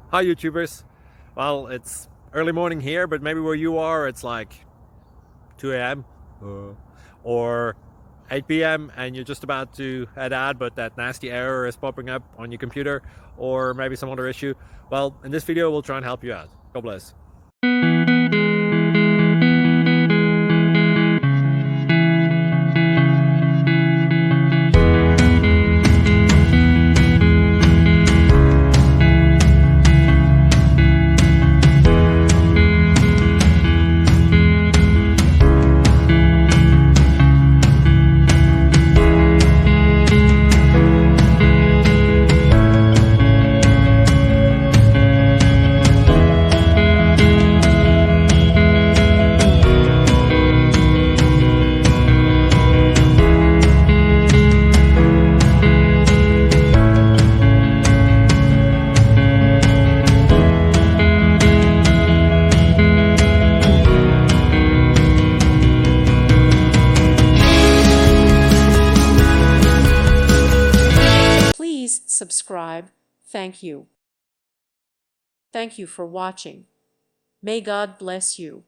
Hi YouTubers. Well, it's early morning here, but maybe where you are it's like 2 a.m. or 8 p.m. and you're just about to head out, but that nasty error is popping up on your computer, or maybe some other issue. Well, in this video we'll try and help you out. God bless. Please subscribe. Thank you. Thank you for watching. May God bless you.